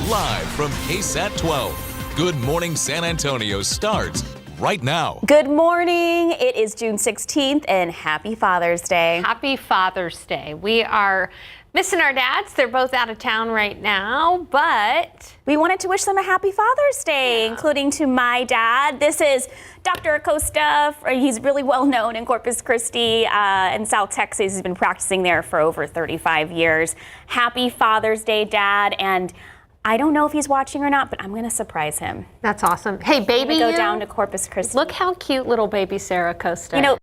live from KSAT 12. Good Morning San Antonio starts right now. Good morning. It is June 16th and happy Father's Day. Happy Father's Day. We are missing our dads. They're both out of town right now, but we wanted to wish them a happy Father's Day, including to my dad. This is Dr. Acosta. He's really well known in Corpus Christi in South Texas. He's been practicing there for over 35 years. Happy Father's Day, Dad. And I don't know if he's watching or not, but I'm going to surprise him. That's awesome. Hey, baby, go down to Corpus Christi. Look how cute little baby Sarah Acosta. You know,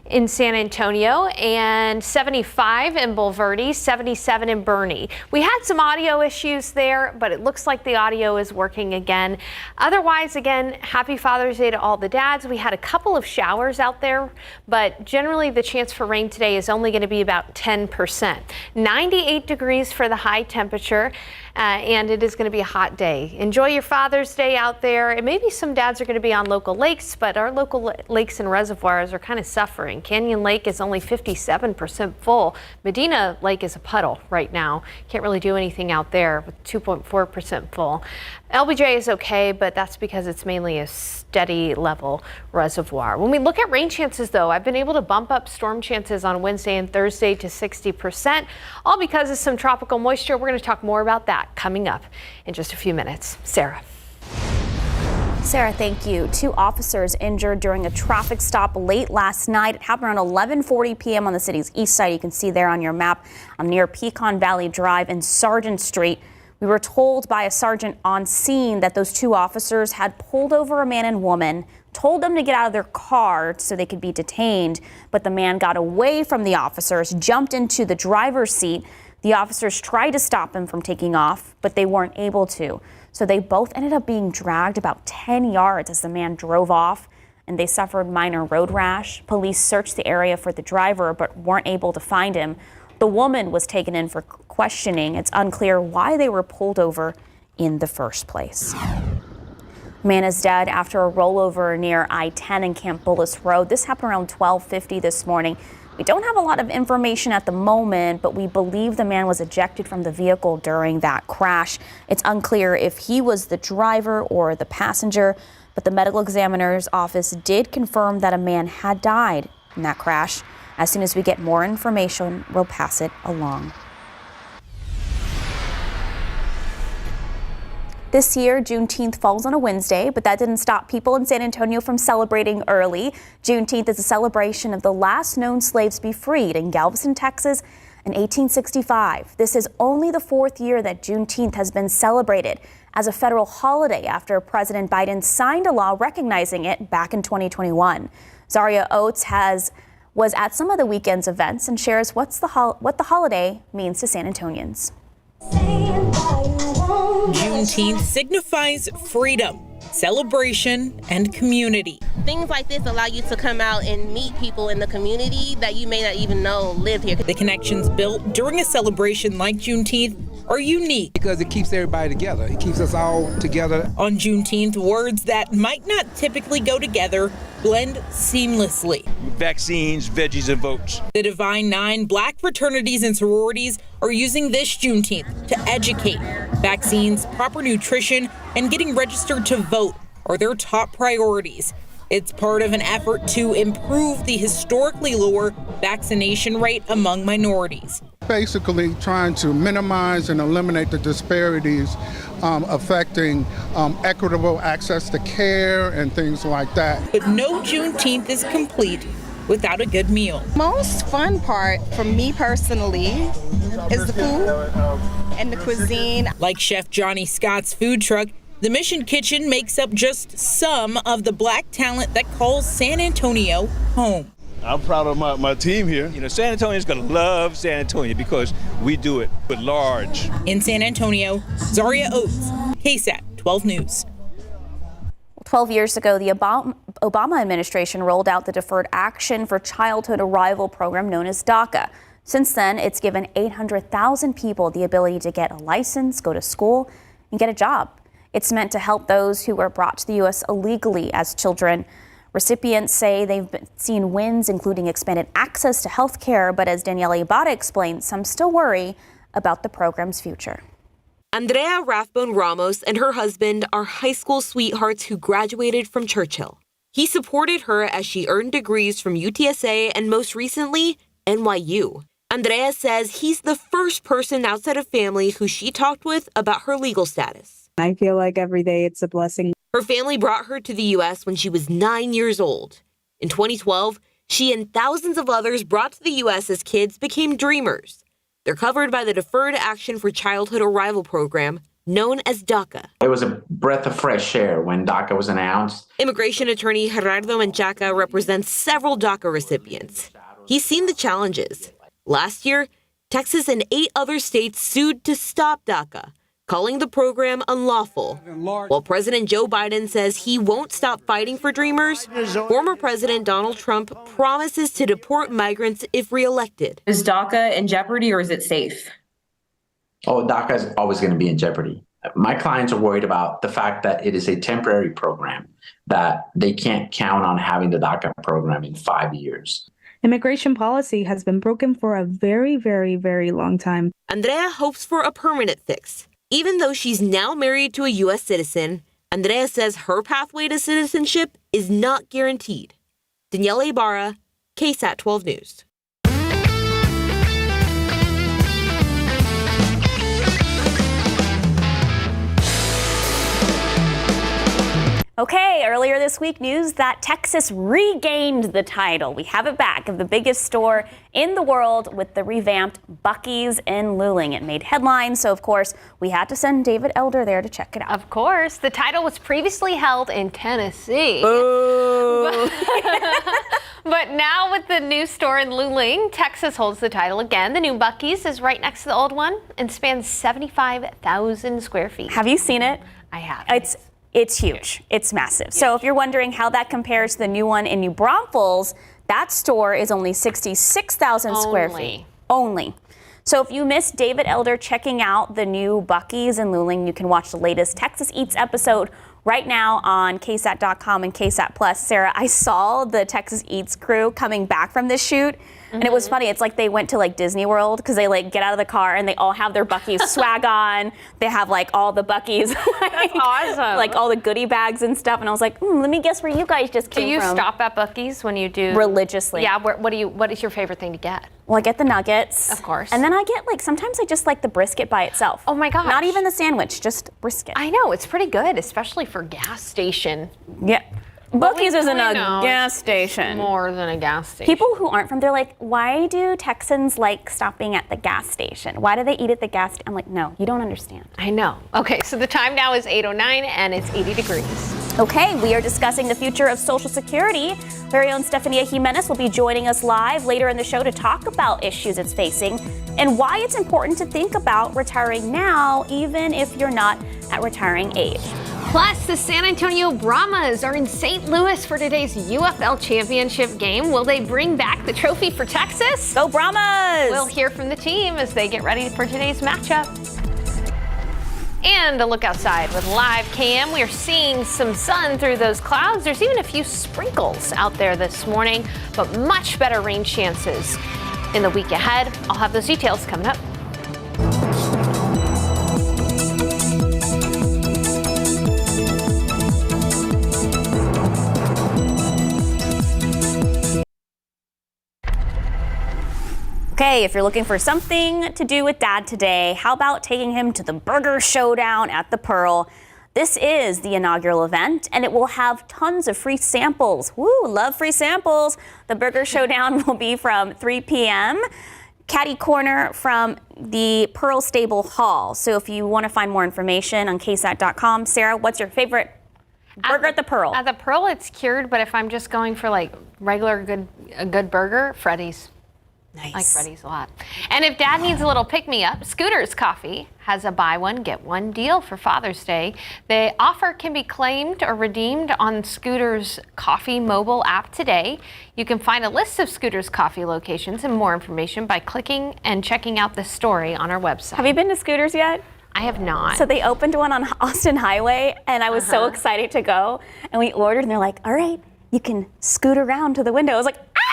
in San Antonio, and 75 in Bulverde, 77 in Bernie. We had some audio issues there, but it looks like the audio is working again. Otherwise, again, happy Father's Day to all the dads. We had a couple of showers out there, but generally the chance for rain today is only going to be about 10%. 98 degrees for the high temperature, and it is going to be a hot day. Enjoy your Father's Day out there. And maybe some dads are going to be on local lakes, but our local lakes and reservoirs are kind of suffering. Canyon Lake is only 57% full. Medina Lake is a puddle right now. Can't really do anything out there with 2.4% full. LBJ is okay, but that's because it's mainly a steady level reservoir. When we look at rain chances, though, I've been able to bump up storm chances on Wednesday and Thursday to 60%, all because of some tropical moisture. We're going to talk more about that coming up in just a few minutes. Sarah, thank you. 2 officers injured during a traffic stop late last night. It happened around 11:40 p.m. on the city's east side. You can see there on your map. I'm near Pecan Valley Drive and Sargent Street. We were told by a sergeant on scene that those 2 officers had pulled over a man and woman, told them to get out of their car so they could be detained, but the man got away from the officers, jumped into the driver's seat. The officers tried to stop him from taking off, but they weren't able to. So they both ended up being dragged about 10 yards as the man drove off, and they suffered minor road rash. Police searched the area for the driver, but weren't able to find him. The woman was taken in for questioning. It's unclear why they were pulled over in the first place. Man is dead after a rollover near I-10 and Camp Bullis Road. This happened around 12:50 this morning. We don't have a lot of information at the moment, but we believe the man was ejected from the vehicle during that crash. It's unclear if he was the driver or the passenger, but the medical examiner's office did confirm that a man had died in that crash. As soon as we get more information, we'll pass it along. This year, Juneteenth falls on a Wednesday, but that didn't stop people in San Antonio from celebrating early. Juneteenth is a celebration of the last known slaves to be freed in Galveston, Texas in 1865. This is only the 4th year that Juneteenth has been celebrated as a federal holiday after President Biden signed a law recognizing it back in 2021. Zaria Oates was at some of the weekend's events and shares what the holiday means to San Antonians. Juneteenth signifies freedom, celebration, and community. Things like this allow you to come out and meet people in the community that you may not even know live here. The connections built during a celebration like Juneteenth are unique because it keeps everybody together. It keeps us all together. On Juneteenth, words that might not typically go together blend seamlessly. Vaccines, veggies, and votes. The Divine Nine Black fraternities and sororities are using this Juneteenth to educate. Vaccines, proper nutrition, and getting registered to vote are their top priorities. It's part of an effort to improve the historically lower vaccination rate among minorities. Basically trying to minimize and eliminate the disparities affecting equitable access to care and things like that. But no Juneteenth is complete without a good meal. Most fun part for me personally is the food and the cuisine. Like Chef Johnny Scott's food truck, the Mission Kitchen makes up just some of the Black talent that calls San Antonio home. I'm proud of my team here. You know, San Antonio's gonna love San Antonio because we do it with large. In San Antonio, Zaria Oates, KSAT 12 News. 12 years ago, the Obama administration rolled out the Deferred Action for Childhood Arrival program known as DACA. Since then, it's given 800,000 people the ability to get a license, go to school, and get a job. It's meant to help those who were brought to the U.S. illegally as children. Recipients say they've seen wins, including expanded access to health care, but as Danielle Ibarra explained, some still worry about the program's future. Andrea Rathbone Ramos and her husband are high school sweethearts who graduated from Churchill. He supported her as she earned degrees from UTSA and most recently, NYU. Andrea says he's the first person outside of family who she talked with about her legal status. I feel like every day it's a blessing. Her family brought her to the U.S. when she was 9 years old. In 2012, she and thousands of others brought to the U.S. as kids became dreamers. They're covered by the Deferred Action for Childhood Arrival program, known as DACA. It was a breath of fresh air when DACA was announced. Immigration attorney Gerardo Menchaca represents several DACA recipients. He's seen the challenges. Last year, Texas and 8 other states sued to stop DACA, calling the program unlawful. While President Joe Biden says he won't stop fighting for dreamers, former President Donald Trump promises to deport migrants if reelected. Is DACA in jeopardy or is it safe? Oh, DACA is always going to be in jeopardy. My clients are worried about the fact that it is a temporary program, that they can't count on having the DACA program in 5 years. Immigration policy has been broken for a very, very, very long time. Andrea hopes for a permanent fix. Even though she's now married to a U.S. citizen, Andrea says her pathway to citizenship is not guaranteed. Danielle Ibarra, KSAT 12 News. Okay, earlier this week, news that Texas regained the title. We have it back of the biggest store in the world with the revamped Buc-ee's in Luling. It made headlines, so of course, we had to send David Elder there to check it out. Of course. The title was previously held in Tennessee. But now with the new store in Luling, Texas holds the title again. The new Buc-ee's is right next to the old one and spans 75,000 square feet. Have you seen it? I have. It's huge. It's massive. So if you're wondering how that compares to the new one in New Braunfels, that store is only 66,000 square feet. Only. So if you missed David Elder checking out the new Buc-ee's in Luling, you can watch the latest Texas Eats episode right now on KSAT.com and KSAT Plus. Sarah, I saw the Texas Eats crew coming back from this shoot. And it was funny. It's like they went to like Disney World because they like get out of the car and they all have their Buc-ee's swag on. They have like all the Buc-ee's, That's awesome. like all the goodie bags and stuff. And I was like, let me guess where you guys just came from. Do you stop at Buc-ee's when you do? Religiously. Yeah. What is your favorite thing to get? Well, I get the nuggets. Of course. And then I get like, sometimes I just like the brisket by itself. Oh my gosh. Not even the sandwich, just brisket. I know. It's pretty good, especially for gas station. Yeah. Buc-ee's isn't a No, gas station. More than a gas station. People who aren't from there, like, why do Texans like stopping at the gas station? Why do they eat at the gas station? I'm like, no, you don't understand. I know. Okay, so the time now is 8:09 and it's 80 degrees. Okay, we are discussing the future of Social Security. Very own Stefania Jimenez will be joining us live later in the show to talk about issues it's facing and why it's important to think about retiring now, even if you're not at retiring age. Plus, the San Antonio Brahmas are in St. Louis for today's UFL championship game. Will they bring back the trophy for Texas? Go Brahmas! We'll hear from the team as they get ready for today's matchup. And a look outside with live cam. We are seeing some sun through those clouds. There's even a few sprinkles out there this morning, but much better rain chances in the week ahead. I'll have those details coming up. Okay, if you're looking for something to do with Dad today, how about taking him to the Burger Showdown at the Pearl? This is the inaugural event, and it will have tons of free samples. Woo, love free samples. The Burger Showdown will be from 3 p.m. Caddy Corner from the Pearl Stable Hall. So if you want to find more information on KSAT.com, Sarah, what's your favorite burger at the Pearl? At the Pearl, it's cured, but if I'm just going for like a good burger, Freddy's. Nice. I like Freddy's a lot. And if Dad needs a little pick-me-up, Scooter's Coffee has a buy one, get one deal for Father's Day. The offer can be claimed or redeemed on Scooter's Coffee mobile app today. You can find a list of Scooter's Coffee locations and more information by clicking and checking out the story on our website. Have you been to Scooter's yet? I have not. So they opened one on Austin Highway, and I was so excited to go. And we ordered, and they're like, all right, you can scoot around to the window. I was like, ah!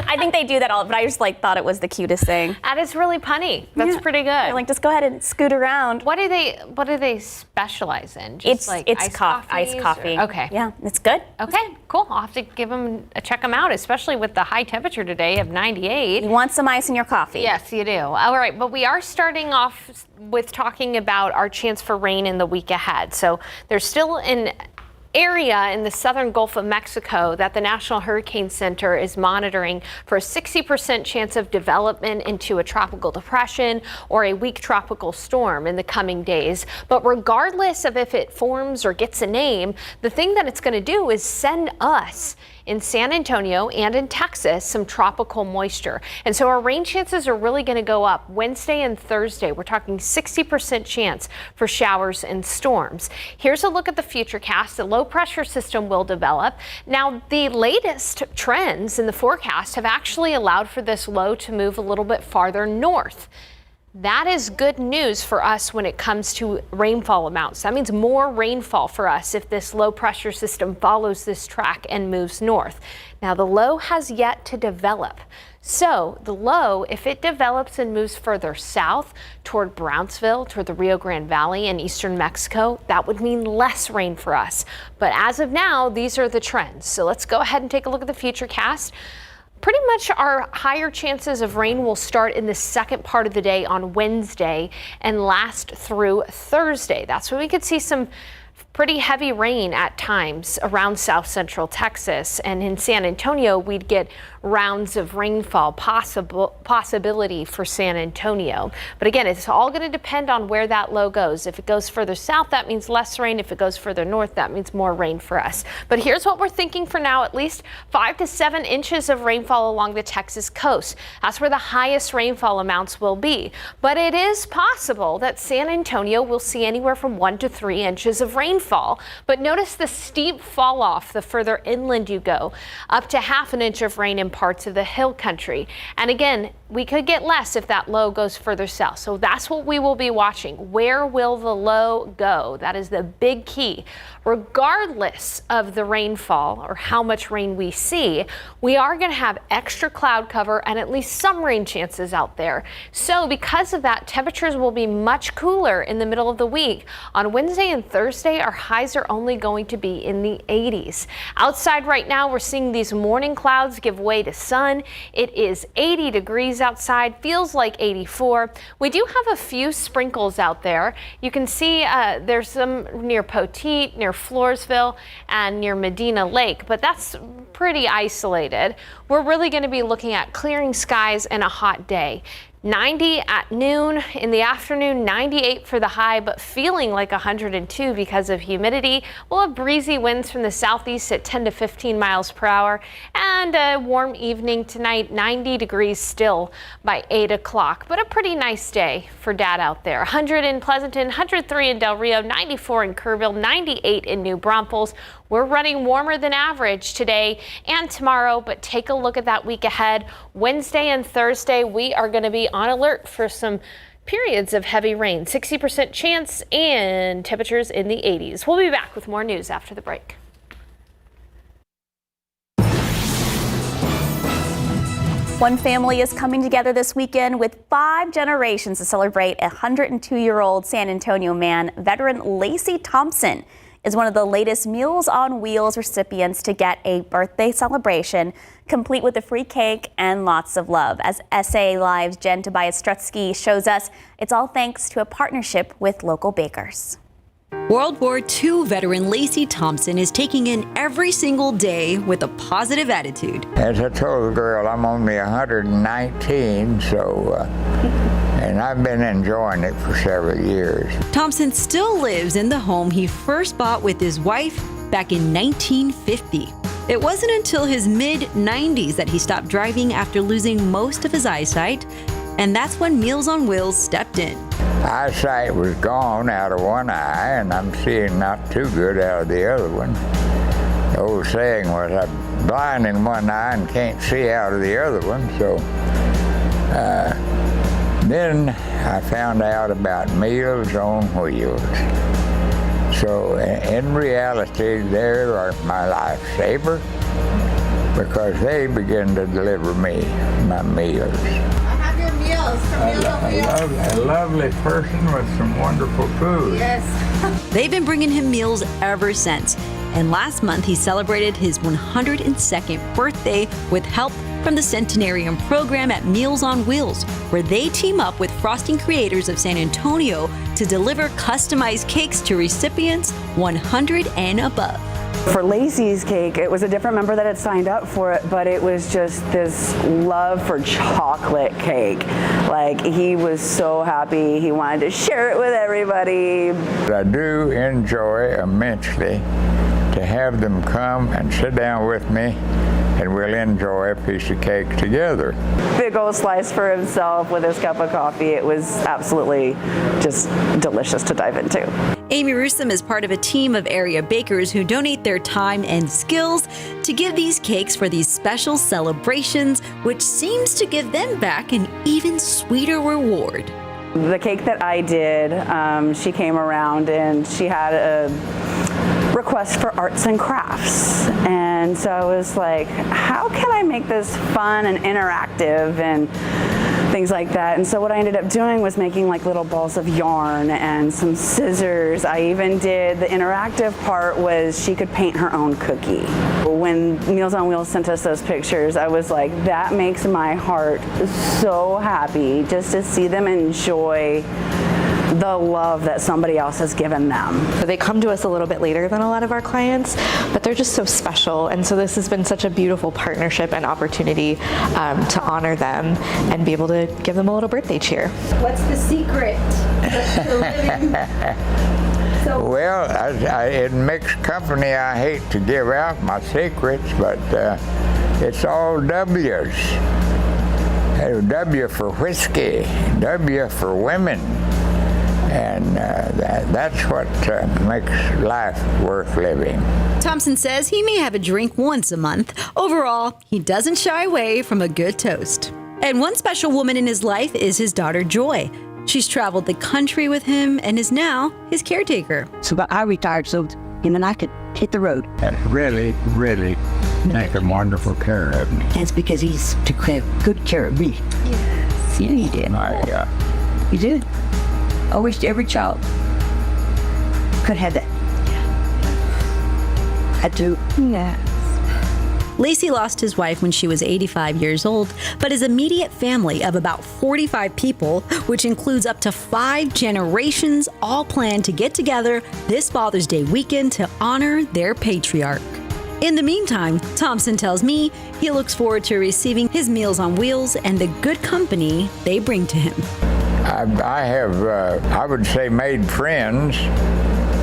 I think they do that all, but I just thought it was the cutest thing. That is really punny. That's pretty good. They're like, just go ahead and scoot around. What do they specialize in? Just iced coffee. Okay. Yeah, it's good. Okay, cool. I'll have to check them out, especially with the high temperature today of 98. You want some ice in your coffee. Yes, you do. All right, but we are starting off with talking about our chance for rain in the week ahead. So there's still an area in the southern Gulf of Mexico that the National Hurricane Center is monitoring for a 60% chance of development into a tropical depression or a weak tropical storm in the coming days. But regardless of if it forms or gets a name, the thing that it's going to do is send us in San Antonio and in Texas some tropical moisture. And so our rain chances are really going to go up Wednesday and Thursday. We're talking 60% chance for showers and storms. Here's a look at the futurecast. The low pressure system will develop. Now, the latest trends in the forecast have actually allowed for this low to move a little bit farther north. That is good news for us when it comes to rainfall amounts. That means more rainfall for us if this low pressure system follows this track and moves north. Now, the low has yet to develop. So the low, if it develops and moves further south toward Brownsville, toward the Rio Grande Valley and eastern Mexico, that would mean less rain for us. But as of now, these are the trends. So let's go ahead and take a look at the futurecast. Pretty much our higher chances of rain will start in the second part of the day on Wednesday and last through Thursday. That's when we could see some pretty heavy rain at times around south central Texas, and in San Antonio we'd get rounds of rainfall possibility for San Antonio. But again, it's all going to depend on where that low goes. If it goes further south, that means less rain. If it goes further north, that means more rain for us. But here's what we're thinking for now: at least 5 to 7 inches of rainfall along the Texas coast. That's where the highest rainfall amounts will be. But it is possible that San Antonio will see anywhere from 1 to 3 inches of rainfall. But notice the steep fall off the further inland you go, up to ½ an inch of rain in parts of the hill country. And again, we could get less if that low goes further south. So that's what we will be watching. Where will the low go? That is the big key. Regardless of the rainfall or how much rain we see, we are going to have extra cloud cover and at least some rain chances out there. So because of that, temperatures will be much cooler in the middle of the week. On Wednesday and Thursday, our highs are only going to be in the 80s. Outside right now, we're seeing these morning clouds give way to sun. It is 80 degrees outside, feels like 84. We do have a few sprinkles out there. You can see there's some near Poteet, near Floresville, and near Medina Lake, but that's pretty isolated. We're really going to be looking at clearing skies and a hot day. 90 at noon, in the afternoon 98 for the high, but feeling like 102 because of humidity. We'll have breezy winds from the southeast at 10 to 15 miles per hour, and a warm evening tonight, 90 degrees still by 8 o'clock, but a pretty nice day for Dad out there. 100 in Pleasanton, 103 in Del Rio, 94 in Kerrville, 98 in New Braunfels. We're running warmer than average today and tomorrow, but take a look at that week ahead. Wednesday and Thursday, we are going to be on alert for some periods of heavy rain, 60% chance, and temperatures in the 80s. We'll be back with more news after the break. One family is coming together this weekend with 5 generations to celebrate a 102-year-old San Antonio man. Veteran Lacey Thompson is one of the latest Meals on Wheels recipients to get a birthday celebration. complete with a free cake and lots of love. As SA Live's Jen Tobias Strutsky shows us, it's all thanks to a partnership with local bakers. World War II veteran Lacey Thompson is taking in every single day with a positive attitude. As I told the girl, I'm only 119, and I've been enjoying it for several years. Thompson still lives in the home he first bought with his wife back in 1950. It wasn't until his mid-90s that he stopped driving after losing most of his eyesight, and that's when Meals on Wheels stepped in. Eyesight was gone out of one eye, and I'm seeing not too good out of the other one. The old saying was, I'm blind in one eye and can't see out of the other one, so then I found out about Meals on Wheels. So in reality, they are my lifesaver because they begin to deliver me my meals. I have your meals from Meals on Wheels. A lovely person with some wonderful food. Yes. They've been bringing him meals ever since. And last month, he celebrated his 102nd birthday with help from the Centenarian program at Meals on Wheels, where they team up with frosting creators of San Antonio to deliver customized cakes to recipients 100 and above. For Lacey's cake, it was a different member that had signed up for it, but it was just this love for chocolate cake. Like, he was so happy. He wanted to share it with everybody. I do enjoy immensely to have them come and sit down with me, and we'll enjoy a piece of cake together. Big old slice for himself with his cup of coffee. It was absolutely just delicious to dive into. Amy Russom is part of a team of area bakers who donate their time and skills to give these cakes for these special celebrations, which seems to give them back an even sweeter reward. The cake that I did, she came around and she had a request for arts and crafts, and so I was like, how can I make this fun and interactive and things like that? And so what I ended up doing was making like little balls of yarn and some scissors. I even did the interactive part was she could paint her own cookie. When Meals on Wheels sent us those pictures, I was like, that makes my heart so happy just to see them enjoy the love that somebody else has given them. They come to us a little bit later than a lot of our clients, but they're just so special. And so this has been such a beautiful partnership and opportunity to honor them and be able to give them a little birthday cheer. What's the secret to living? Well, in mixed company, I hate to give out my secrets, but it's all W's. W for whiskey, W for women. And that's what makes life worth living. Thompson says he may have a drink once a month. Overall, he doesn't shy away from a good toast. And one special woman in his life is his daughter, Joy. She's traveled the country with him and is now his caretaker. So I retired so him and I could hit the road. And really taking wonderful care of me. That's because he's took good care of me. Yes. Yeah, he did. He did. I wish every child could have that. I do. Yes. Lacey lost his wife when she was 85 years old, but his immediate family of about 45 people, which includes up to 5 generations, all plan to get together this Father's Day weekend to honor their patriarch. In the meantime, Thompson tells me he looks forward to receiving his Meals on Wheels and the good company they bring to him. I have, I would say, made friends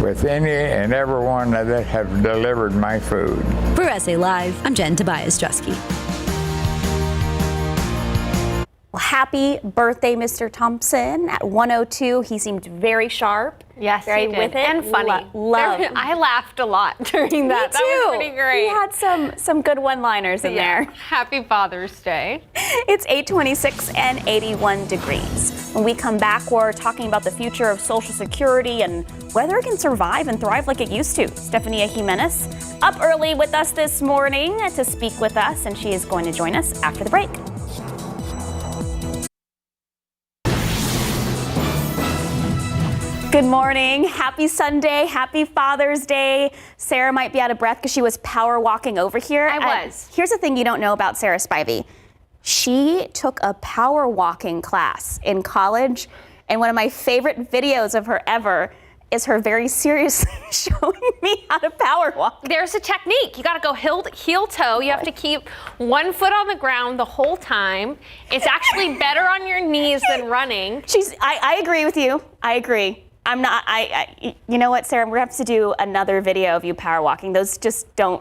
with any and everyone that have delivered my food. For SA Live, I'm Jen Tobias Strutsky. Well, happy birthday, Mr. Thompson. At 102, he seemed very sharp. Yes, very he did. with it. And funny. Love. I laughed a lot during that. Me too. That was pretty great. He had some good one-liners in there. Happy Father's Day. It's 8:26 and 81 degrees. When we come back, we're talking about the future of Social Security and whether it can survive and thrive like it used to. Stephania Jimenez up early with us this morning to speak with us, and she is going to join us after the break. Good morning. Happy Sunday. Happy Father's Day. Sarah might be out of breath because she was power walking over here. I was. Here's the thing you don't know about Sarah Spivey. She took a power walking class in college, and one of my favorite videos of her ever is her very seriously showing me how to power walk. There's a technique. You got to go heel toe. You have to keep one foot on the ground the whole time. It's actually better on your knees than running. I agree with you. I agree. I'm not, you know what, Sarah, we're gonna have to do another video of you power walking. Those just don't,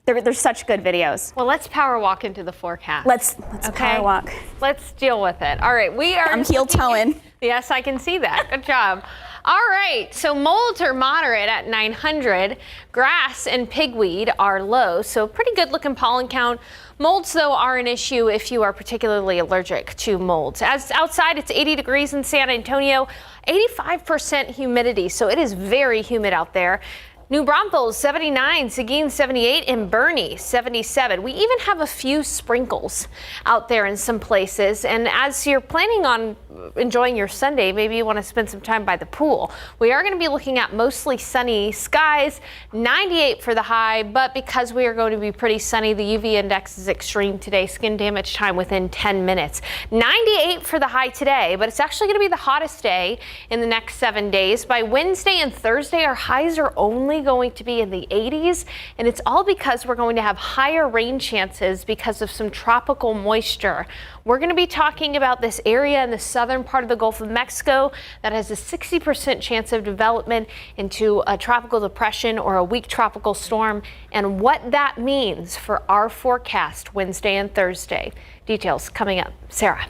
they're such good videos. Well, let's power walk into the forecast. Let's power walk. Let's deal with it. All right, we are. I'm heel toeing. Yes, I can see that. Good job. All right, so molds are moderate at 900. Grass and pigweed are low, so pretty good looking pollen count. Molds, though, are an issue if you are particularly allergic to molds. As outside, it's 80 degrees in San Antonio, 85% humidity, so it is very humid out there. New Braunfels 79, Seguin 78, and Bernie 77. We even have a few sprinkles out there in some places. And as you're planning on enjoying your Sunday, maybe you want to spend some time by the pool. We are going to be looking at mostly sunny skies, 98 for the high, but because we are going to be pretty sunny, the UV index is extreme today. Skin damage time within 10 minutes. 98 for the high today, but it's actually going to be the hottest day in the next 7 days. By Wednesday and Thursday, our highs are only going to be in the 80s, and it's all because we're going to have higher rain chances because of some tropical moisture. We're going to be talking about this area in the southern part of the Gulf of Mexico that has a 60% chance of development into a tropical depression or a weak tropical storm, and what that means for our forecast Wednesday and Thursday. Details coming up. Sarah,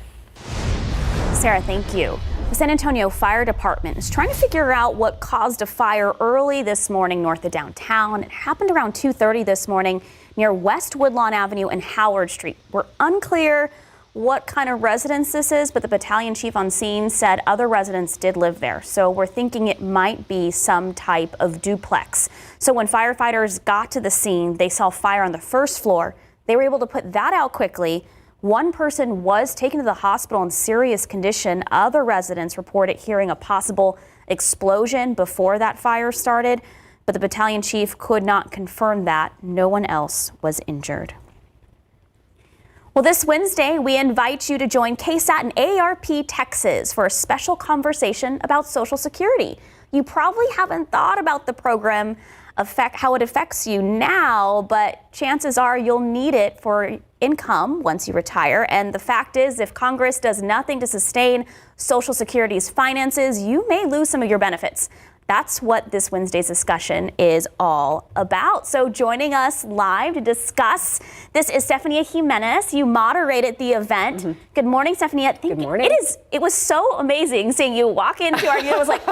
thank you. The San Antonio Fire Department is trying to figure out what caused a fire early this morning north of downtown. It happened around 2:30 this morning near West Woodlawn Avenue and Howard Street. We're unclear what kind of residence this is, but the battalion chief on scene said other residents did live there. So we're thinking it might be some type of duplex. So when firefighters got to the scene, they saw fire on the first floor. They were able to put that out quickly. One person was taken to the hospital in serious condition. Other residents reported hearing a possible explosion before that fire started, but the battalion chief could not confirm that. No one else was injured. Well, this Wednesday, we invite you to join KSAT and AARP Texas for a special conversation about Social Security. You probably haven't thought about the program, how it affects you now, but chances are you'll need it for income once you retire. And the fact is, if Congress does nothing to sustain Social Security's finances, you may lose some of your benefits. That's what this Wednesday's discussion is all about. So joining us live to discuss this is Stephanie Jimenez. You moderated the event. Mm-hmm. Good morning, Stephanie. Good morning. It was so amazing seeing you walk into our, it was like,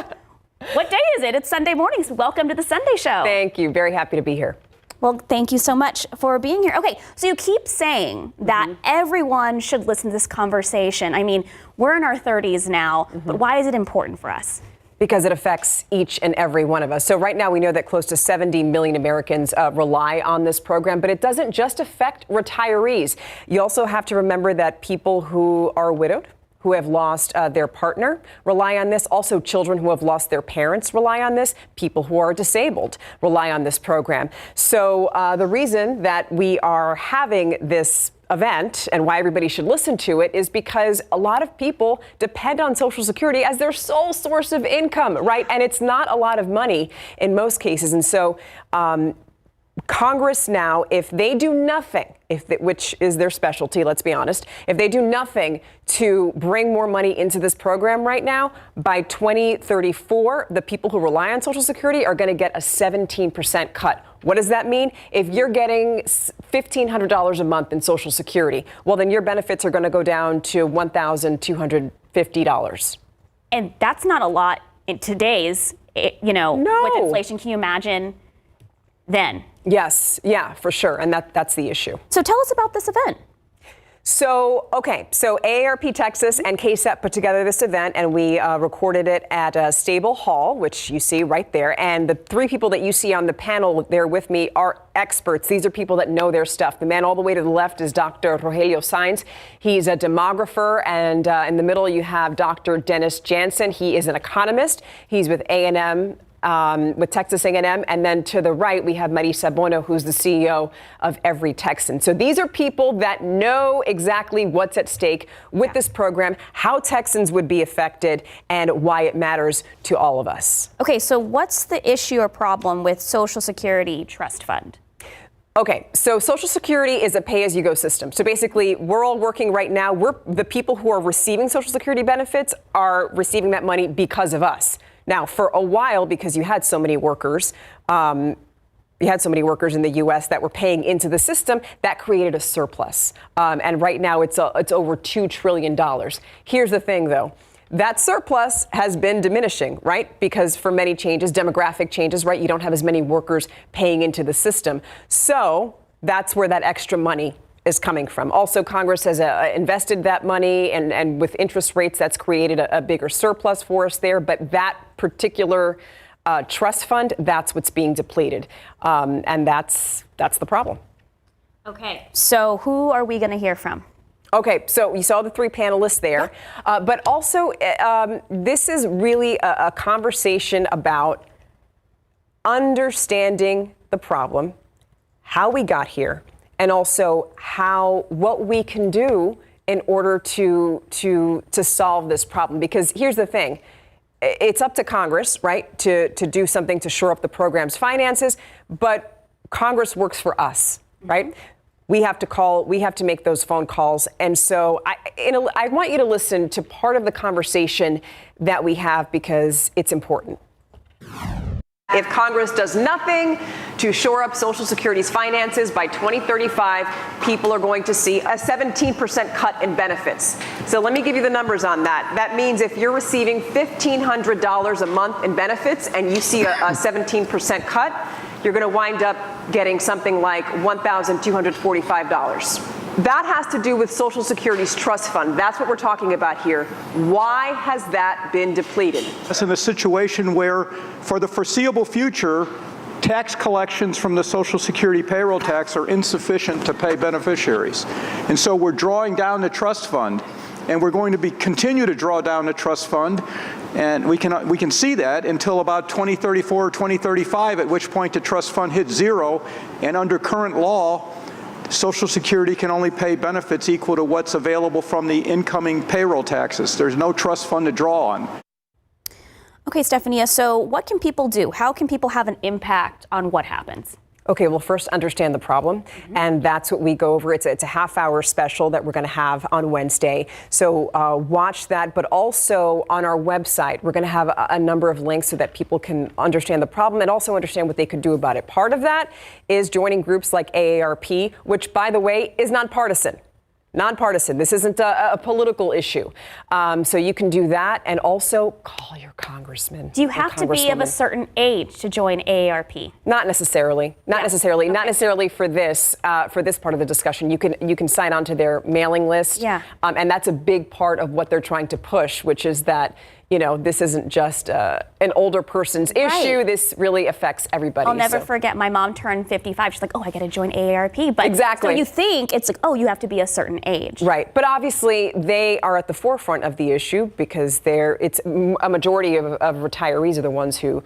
what day is it? It's Sunday mornings. Welcome to the Sunday Show. Thank you. Very happy to be here. Well, thank you so much for being here. Okay, so you keep saying that everyone should listen to this conversation. I mean, we're in our 30s now, but why is it important for us? Because it affects each and every one of us. So right now we know that close to 70 million Americans rely on this program, but it doesn't just affect retirees. You also have to remember that people who are widowed, who have lost their partner rely on this. Also, children who have lost their parents rely on this. People who are disabled rely on this program. So the reason that we are having this event and why everybody should listen to it is because a lot of people depend on Social Security as their sole source of income, right? And it's not a lot of money in most cases. And so Congress now, if they do nothing, which is their specialty, let's be honest, if they do nothing to bring more money into this program right now, by 2034, the people who rely on Social Security are going to get a 17% cut. What does that mean? If you're getting $1,500 a month in Social Security, well, then your benefits are going to go down to $1,250. And that's not a lot in today's, with inflation. Can you imagine then? Yes, yeah, for sure. And that's the issue. So tell us about this event. So AARP Texas and KSAT put together this event, and we recorded it at Stable Hall, which you see right there. And the three people that you see on the panel there with me are experts. These are people that know their stuff. The man all the way to the left is Dr. Rogelio Sainz. He's a demographer, and in the middle you have Dr. Dennis Jansen. He is an economist. He's with A&M. With Texas A&M, and then to the right we have Marisa Bono, who's the CEO of Every Texan. So these are people that know exactly what's at stake with this program, how Texans would be affected, and why it matters to all of us. Okay, so what's the issue or problem with Social Security Trust Fund? Okay, so Social Security is a pay-as-you-go system. So basically, we're all working right now. The people who are receiving Social Security benefits are receiving that money because of us. Now, for a while, because you had so many workers in the U.S. that were paying into the system, that created a surplus. And right now, it's over $2 trillion. Here's the thing, though. That surplus has been diminishing, right? Because for many changes, demographic changes, right? You don't have as many workers paying into the system. So that's where that extra money is coming from. Also, Congress has invested that money, and with interest rates, that's created a bigger surplus for us there. But that particular trust fund, that's what's being depleted. And that's the problem. Okay, so who are we going to hear from? Okay, so you saw the three panelists there, but also this is really a conversation about understanding the problem, how we got here, and also what we can do in order to solve this problem. Because here's the thing. It's up to Congress, right, to do something to shore up the program's finances, but Congress works for us, right? We have to make those phone calls. And so I want you to listen to part of the conversation that we have because it's important. If Congress does nothing to shore up Social Security's finances by 2035, people are going to see a 17% cut in benefits. So let me give you the numbers on that. That means if you're receiving $1,500 a month in benefits and you see a 17% cut, you're going to wind up getting something like $1,245. That has to do with Social Security's trust fund. That's what we're talking about here. Why has that been depleted? It's in a situation where, for the foreseeable future, tax collections from the Social Security payroll tax are insufficient to pay beneficiaries. And so we're drawing down the trust fund, and we're going to continue to draw down the trust fund. And we can see that until about 2034 or 2035, at which point the trust fund hits zero. And under current law, Social Security can only pay benefits equal to what's available from the incoming payroll taxes. There's no trust fund to draw on. Okay, Stephania, so what can people do? How can people have an impact on what happens? Okay, well, first understand the problem, and that's what we go over. It's a half-hour special that we're going to have on Wednesday, so watch that. But also on our website, we're going to have a number of links so that people can understand the problem and also understand what they could do about it. Part of that is joining groups like AARP, which, by the way, is nonpartisan. Nonpartisan. This isn't a political issue. So you can do that, and also call your congressman. Do you have to be of a certain age to join AARP? Not necessarily. Not necessarily. Okay. Not necessarily for this part of the discussion. You can sign on to their mailing list. Yeah. And that's a big part of what they're trying to push, which is that, you know, this isn't just an older person's issue. This really affects everybody. I'll never forget, my mom turned 55. She's like, oh, I got to join AARP. But exactly. So you think it's like, oh, you have to be a certain age. Right. But obviously, they are at the forefront of the issue because it's a majority of retirees are the ones who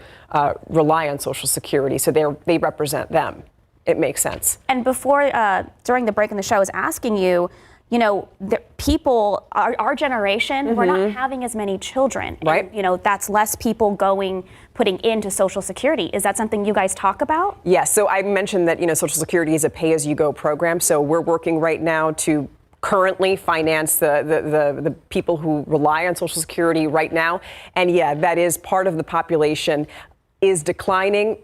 rely on Social Security. So they represent them. It makes sense. And before, during the break in the show, I was asking you, you know, people, our generation, we're not having as many children. Right. And, you know, that's less people putting into Social Security. Is that something you guys talk about? Yes. So I mentioned that, you know, Social Security is a pay-as-you-go program. So we're working right now to currently finance the people who rely on Social Security right now. And yeah, that is part of the population is declining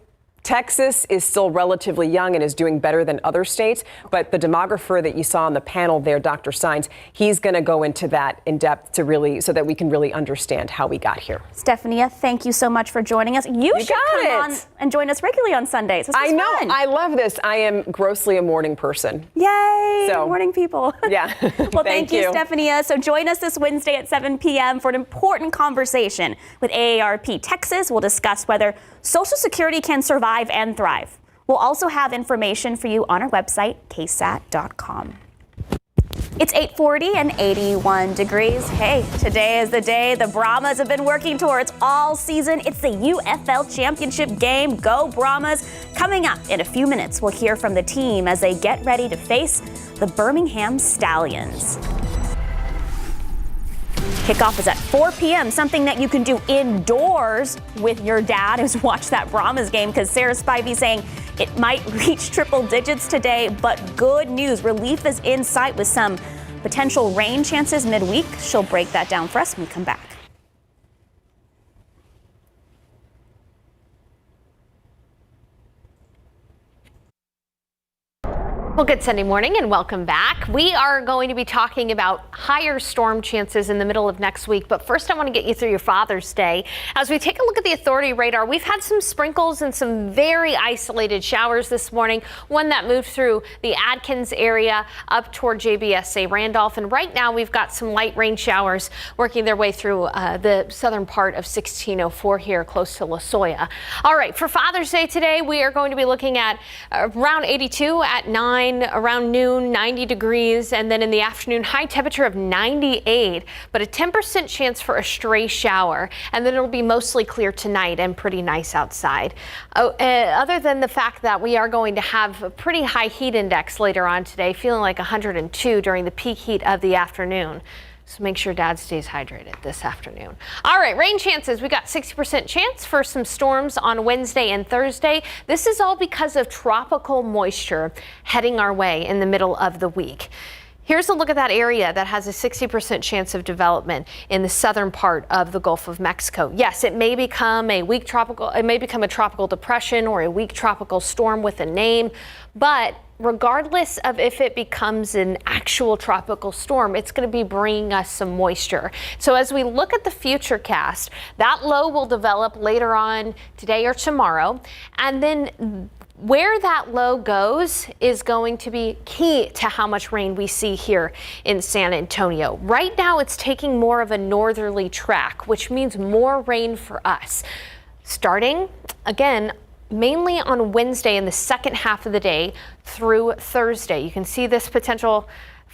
Texas is still relatively young and is doing better than other states, but the demographer that you saw on the panel there, Dr. Sines, he's going to go into that in depth so that we can really understand how we got here. Stephania, thank you so much for joining us. You should come on and join us regularly on Sundays. I know. Fun. I love this. I am grossly a morning person. Yay! Morning people. Yeah. Well, thank you, Stephania. So join us this Wednesday at 7 p.m. for an important conversation with AARP Texas. We'll discuss whether Social Security can survive and thrive. We'll also have information for you on our website, KSAT.com. It's 8:40 and 81 degrees. Hey, today is the day the Brahmas have been working towards all season. It's the UFL Championship game. Go Brahmas. Coming up in a few minutes, we'll hear from the team as they get ready to face the Birmingham Stallions. Kickoff is at 4 p.m., something that you can do indoors with your dad is watch that Brahmas game, because Sarah Spivey saying it might reach triple digits today, but good news. Relief is in sight with some potential rain chances midweek. She'll break that down for us when we come back. Well, good Sunday morning and welcome back. We are going to be talking about higher storm chances in the middle of next week. But first, I want to get you through your Father's Day. As we take a look at the authority radar, we've had some sprinkles and some very isolated showers this morning. One that moved through the Adkins area up toward JBSA Randolph. And right now we've got some light rain showers working their way through the southern part of 1604 here close to Losoya. All right, for Father's Day today, we are going to be looking at around 82 at 9. Around noon, 90 degrees, and then in the afternoon, high temperature of 98, but a 10% chance for a stray shower, and then it'll be mostly clear tonight and pretty nice outside. Other than the fact that we are going to have a pretty high heat index later on today, feeling like 102 during the peak heat of the afternoon. So make sure Dad stays hydrated this afternoon. All right, rain chances. We got 60% chance for some storms on Wednesday and Thursday. This is all because of tropical moisture heading our way in the middle of the week. Here's a look at that area that has a 60% chance of development in the southern part of the Gulf of Mexico. Yes, it may become a weak tropical, it may become a tropical depression or a weak tropical storm with a name, but regardless of if it becomes an actual tropical storm, it's going to be bringing us some moisture. So as we look at the future cast, that low will develop later on today or tomorrow, and then where that low goes is going to be key to how much rain we see here in San Antonio. Right now, it's taking more of a northerly track, which means more rain for us. Starting, again, mainly on Wednesday in the second half of the day through Thursday. You can see this potential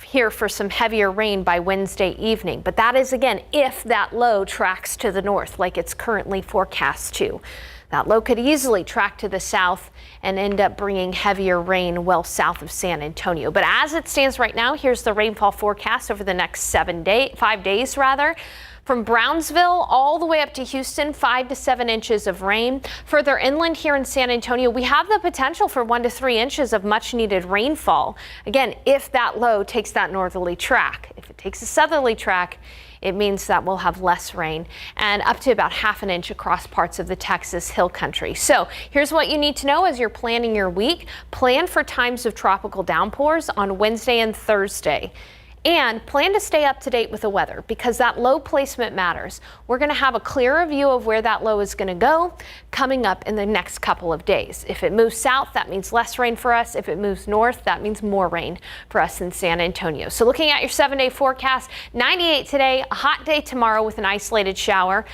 here for some heavier rain by Wednesday evening. But that is, again, if that low tracks to the north like it's currently forecast to. That low could easily track to the south and end up bringing heavier rain well south of San Antonio. But as it stands right now, here's the rainfall forecast over the next 5 days. From Brownsville all the way up to Houston, 5 to 7 inches of rain. Further inland here in San Antonio, we have the potential for 1 to 3 inches of much needed rainfall. Again, if that low takes that northerly track. If it takes a southerly track, it means that we'll have less rain and up to about ½ inch across parts of the Texas Hill Country. So here's what you need to know as you're planning your week. Plan for times of tropical downpours on Wednesday and Thursday. And plan to stay up to date with the weather because that low placement matters. We're going to have a clearer view of where that low is going to go coming up in the next couple of days. If it moves south, that means less rain for us. If it moves north, that means more rain for us in San Antonio. So looking at your 7-day forecast, 98 today, a hot day tomorrow with an isolated shower.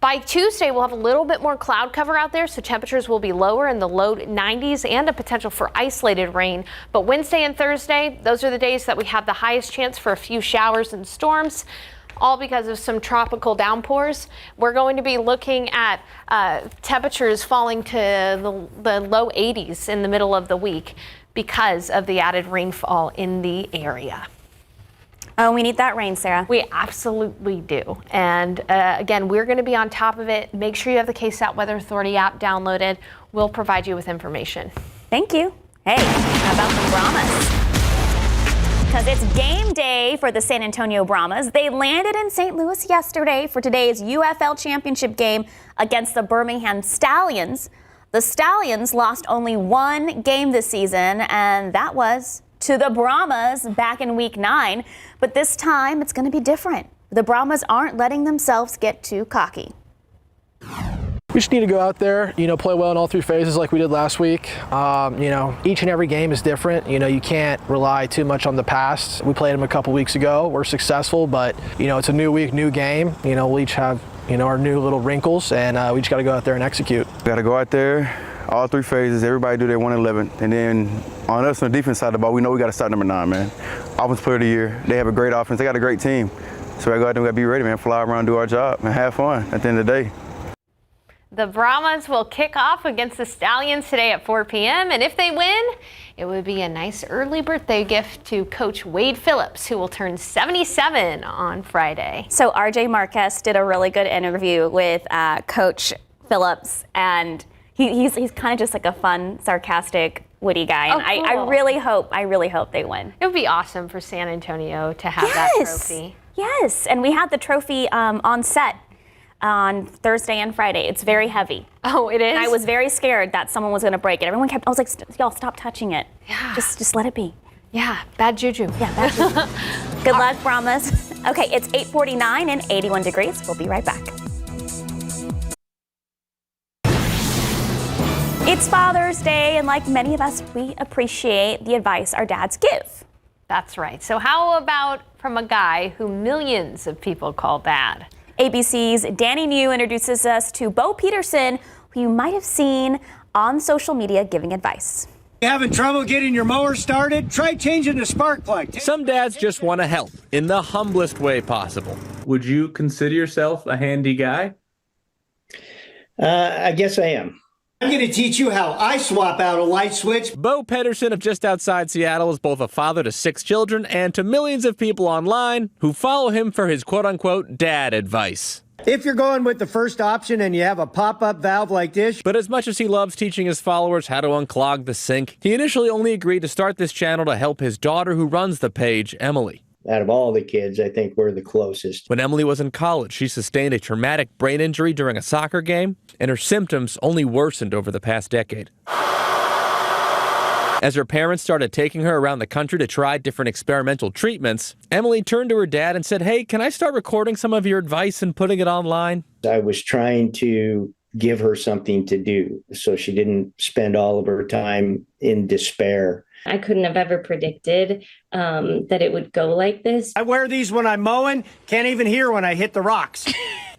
By Tuesday, we'll have a little bit more cloud cover out there, so temperatures will be lower in the low 90s and a potential for isolated rain. But Wednesday and Thursday, those are the days that we have the highest chance for a few showers and storms, all because of some tropical downpours. We're going to be looking at temperatures falling to the low 80s in the middle of the week because of the added rainfall in the area. Oh, we need that rain, Sarah. We absolutely do. And again, we're going to be on top of it. Make sure you have the KSAT Weather Authority app downloaded. We'll provide you with information. Thank you. Hey, how about the Brahmas? Because it's game day for the San Antonio Brahmas. They landed in St. Louis yesterday for today's UFL Championship game against the Birmingham Stallions. The Stallions lost only one game this season, and that was to the Brahmas back in week 9. But this time, it's going to be different. The Brahmas aren't letting themselves get too cocky. We just need to go out there, play well in all 3 phases like we did last week. Each and every game is different. You can't rely too much on the past. We played them a couple weeks ago. We're successful, but, it's a new week, new game. We'll each have, our new little wrinkles, and we just got to go out there and execute. Got to go out there, all 3 phases, everybody do their 1-11. And then on us on the defense side of the ball, we know we got to start number 9, man. Offensive player of the year. They have a great offense. They got a great team. So we got to go out there, we got to be ready, man, fly around, do our job, and have fun at the end of the day. The Brahmas will kick off against the Stallions today at 4 p.m. And if they win, it would be a nice early birthday gift to Coach Wade Phillips, who will turn 77 on Friday. So RJ Marquez did a really good interview with Coach Phillips, and he's kind of just like a fun, sarcastic, witty guy. And cool. I really hope they win. It would be awesome for San Antonio to have that trophy. Yes, and we had the trophy on set on Thursday and Friday. It's very heavy. Oh, it is? And I was very scared that someone was going to break it. I was like, y'all stop touching it. Yeah. Just let it be. Yeah, bad juju. Yeah, bad juju. Good luck, Brahmas. Okay, it's 8:49 and 81 degrees. We'll be right back. It's Father's Day, and like many of us, we appreciate the advice our dads give. That's right. So how about from a guy who millions of people call dad? ABC's Danny New introduces us to Bo Peterson, who you might have seen on social media giving advice. You having trouble getting your mower started? Try changing the spark plug. Some dads just want to help in the humblest way possible. Would you consider yourself a handy guy? I guess I am. I'm going to teach you how I swap out a light switch. Bo Peterson of just outside Seattle is both a father to 6 children and to millions of people online who follow him for his quote-unquote dad advice. If you're going with the first option and you have a pop-up valve like this. But as much as he loves teaching his followers how to unclog the sink, he initially only agreed to start this channel to help his daughter who runs the page, Emily. Out of all the kids, I think we're the closest. When Emily was in college, she sustained a traumatic brain injury during a soccer game, and her symptoms only worsened over the past decade. As her parents started taking her around the country to try different experimental treatments, Emily turned to her dad and said, "Hey, can I start recording some of your advice and putting it online?" I was trying to give her something to do so she didn't spend all of her time in despair. I couldn't have ever predicted that it would go like this. I wear these when I'm mowing, can't even hear when I hit the rocks.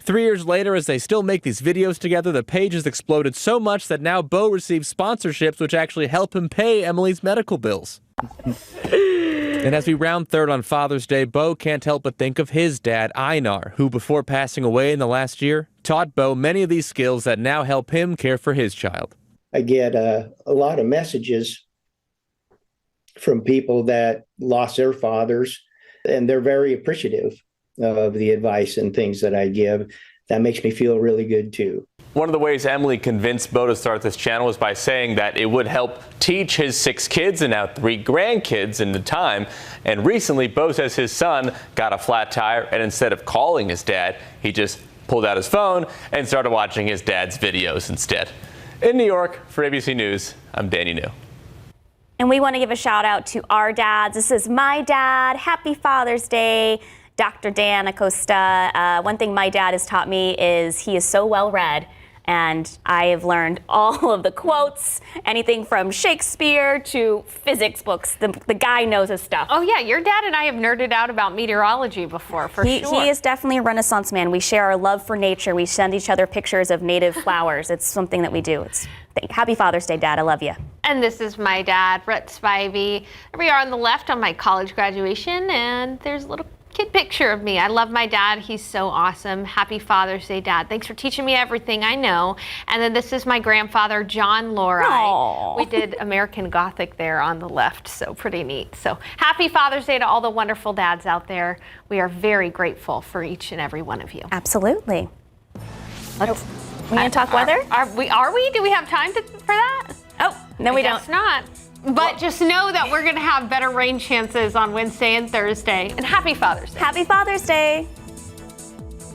3 years later, as they still make these videos together, the page has exploded so much that now Bo receives sponsorships which actually help him pay Emily's medical bills. And as we round third on Father's Day, Bo can't help but think of his dad, Einar, who before passing away in the last year, taught Bo many of these skills that now help him care for his child. I get a lot of messages from people that lost their fathers, and they're very appreciative of the advice and things that I give. That makes me feel really good too. One of the ways Emily convinced Bo to start this channel was by saying that it would help teach his 6 kids and now 3 grandkids in the time. And recently, Bo says his son got a flat tire, and instead of calling his dad, he just pulled out his phone and started watching his dad's videos instead. In New York, for ABC News, I'm Danny New. And we want to give a shout out to our dads. This is my dad. Happy Father's Day, Dr. Dan Acosta. One thing my dad has taught me is he is so well read. And I have learned all of the quotes, anything from Shakespeare to physics books. The guy knows his stuff. Oh, yeah. Your dad and I have nerded out about meteorology before, for sure. He is definitely a Renaissance man. We share our love for nature. We send each other pictures of native flowers. It's something that we do. Happy Father's Day, Dad. I love you. And this is my dad, Brett Spivey. There we are on the left on my college graduation, and there's a little kid picture of me. I love my dad. He's so awesome. Happy Father's Day, Dad. Thanks for teaching me everything I know. And then this is my grandfather, John Laurie. Aww. We did American Gothic there on the left, so pretty neat. So happy Father's Day to all the wonderful dads out there. We are very grateful for each and every one of you. Absolutely. We going to talk weather? Are we? Do we have time for that? Oh, no, we don't. Guess not. But just know that we're going to have better rain chances on Wednesday and Thursday. And happy Father's Day. Happy Father's Day.